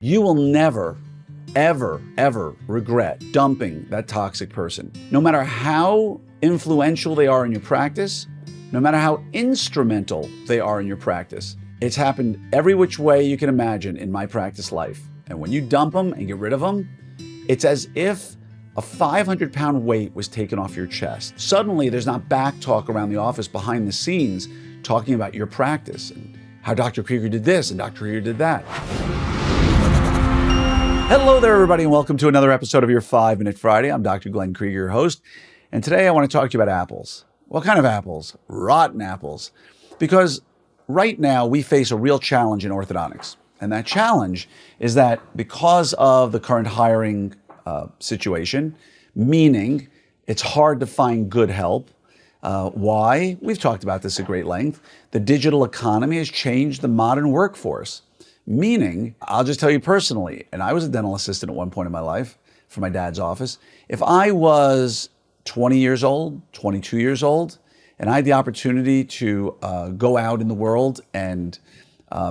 You will never, ever, ever regret dumping that toxic person. No matter how influential they are in your practice, no matter how instrumental they are in your practice. It's happened every which way you can imagine in my practice life. And when you dump them and get rid of them, it's as if a 500-pound weight was taken off your chest. Suddenly, there's not back talk around the office behind the scenes talking about your practice and how Dr. Krieger did this and Dr. Krieger did that. Hello there, everybody, and welcome to another episode of your 5-Minute Friday. I'm Dr. Glenn Krieger, your host, and today I want to talk to you about apples. What kind of apples? Rotten apples. Because right now we face a real challenge in orthodontics, and that challenge is that because of the current hiring situation, meaning it's hard to find good help. Why? We've talked about this at great length. The digital economy has changed the modern workforce. Meaning, I'll just tell you personally, and I was a dental assistant at one point in my life for my dad's office. If I was 20 years old, 22 years old, and I had the opportunity to go out in the world and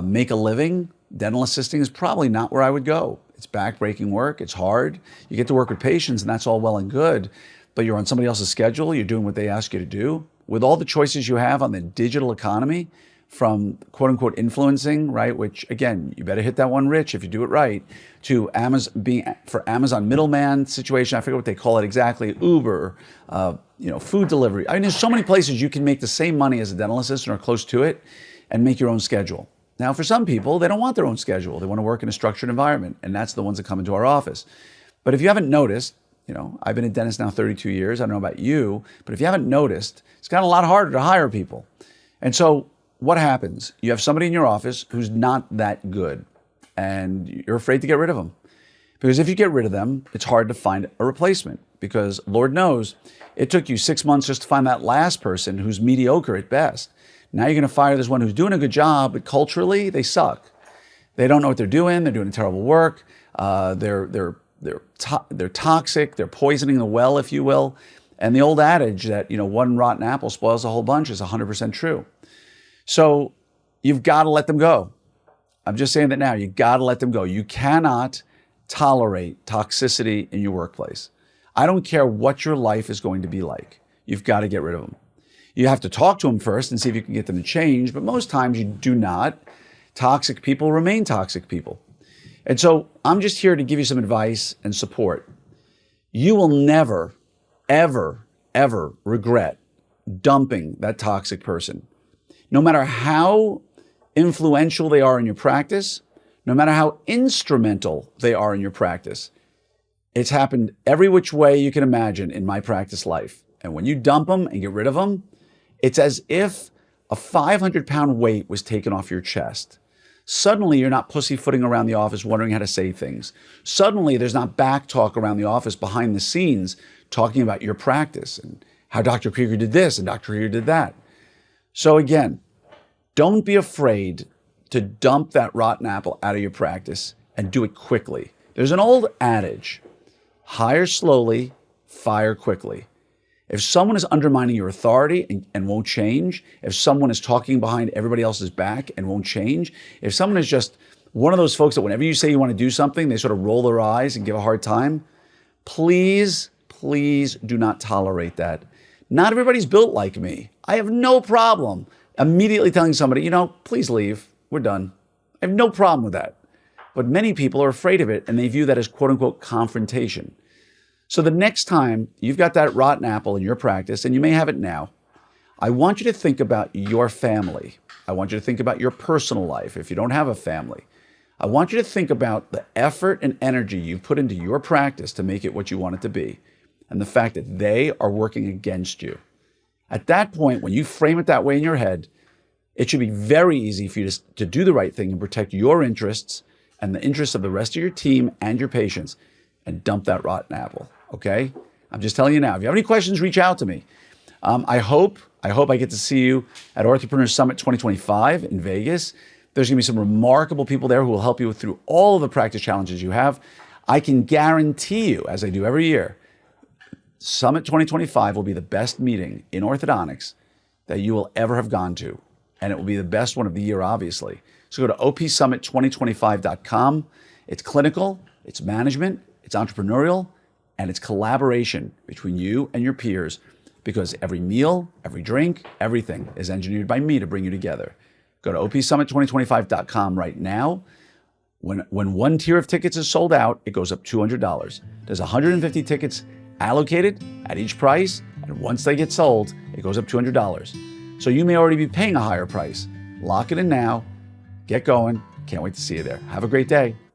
make a living, dental assisting is probably not where I would go. It's back-breaking work, it's hard. You get to work with patients and that's all well and good, but you're on somebody else's schedule, you're doing what they ask you to do. With all the choices you have on the digital economy, from quote-unquote influencing, right, which again, you better hit that one rich if you do it right, to Amazon middleman situation, I forget what they call it exactly, Uber, food delivery. I mean, there's so many places you can make the same money as a dental assistant or close to it and make your own schedule. Now, for some people, they don't want their own schedule. They want to work in a structured environment, and that's the ones that come into our office. But if you haven't noticed, I've been a dentist now 32 years. I don't know about you, but if you haven't noticed, it's gotten a lot harder to hire people. And so what happens? You have somebody in your office who's not that good, and you're afraid to get rid of them. Because if you get rid of them, it's hard to find a replacement. Because Lord knows, it took you 6 months just to find that last person who's mediocre at best. Now you're going to fire this one who's doing a good job, but culturally, they suck. They don't know what they're doing terrible work. They're toxic. They're poisoning the well, if you will. And the old adage that one rotten apple spoils a whole bunch is 100% true. So you've got to let them go. I'm just saying that now. You got to let them go. You cannot tolerate toxicity in your workplace. I don't care what your life is going to be like. You've got to get rid of them. You have to talk to them first and see if you can get them to change, but most times you do not. Toxic people remain toxic people. And so I'm just here to give you some advice and support. You will never, ever, ever regret dumping that toxic person. No matter how influential they are in your practice, no matter how instrumental they are in your practice. It's happened every which way you can imagine in my practice life. And when you dump them and get rid of them, it's as if a 500-pound weight was taken off your chest. Suddenly, you're not pussyfooting around the office wondering how to say things. Suddenly, there's not back talk around the office behind the scenes talking about your practice and how Dr. Krieger did this and Dr. Krieger did that. So again, don't be afraid to dump that rotten apple out of your practice and do it quickly. There's an old adage, hire slowly, fire quickly. If someone is undermining your authority and won't change, if someone is talking behind everybody else's back and won't change, if someone is just one of those folks that whenever you say you want to do something, they sort of roll their eyes and give a hard time, please, please do not tolerate that. Not everybody's built like me. I have no problem immediately telling somebody, please leave, we're done. I have no problem with that. But many people are afraid of it and they view that as quote unquote confrontation. So the next time you've got that rotten apple in your practice, and you may have it now, I want you to think about your family. I want you to think about your personal life if you don't have a family. I want you to think about the effort and energy you've put into your practice to make it what you want it to be, and the fact that they are working against you. At that point, when you frame it that way in your head, it should be very easy for you to do the right thing and protect your interests and the interests of the rest of your team and your patients and dump that rotten apple, okay? I'm just telling you now. If you have any questions, reach out to me. I hope I get to see you at Orthopreneurs Summit 2025 in Vegas. There's going to be some remarkable people there who will help you through all of the practice challenges you have. I can guarantee you, as I do every year, Summit 2025 will be the best meeting in orthodontics that you will ever have gone to. And it will be the best one of the year, obviously. So go to opsummit2025.com. It's clinical, it's management, it's entrepreneurial, and it's collaboration between you and your peers, because every meal, every drink, everything is engineered by me to bring you together. Go to opsummit2025.com right now. When one tier of tickets is sold out, it goes up $200. There's 150 tickets allocated at each price, and once they get sold, it goes up $200. So you may already be paying a higher price. Lock it in now. Get going. Can't wait to see you there. Have a great day.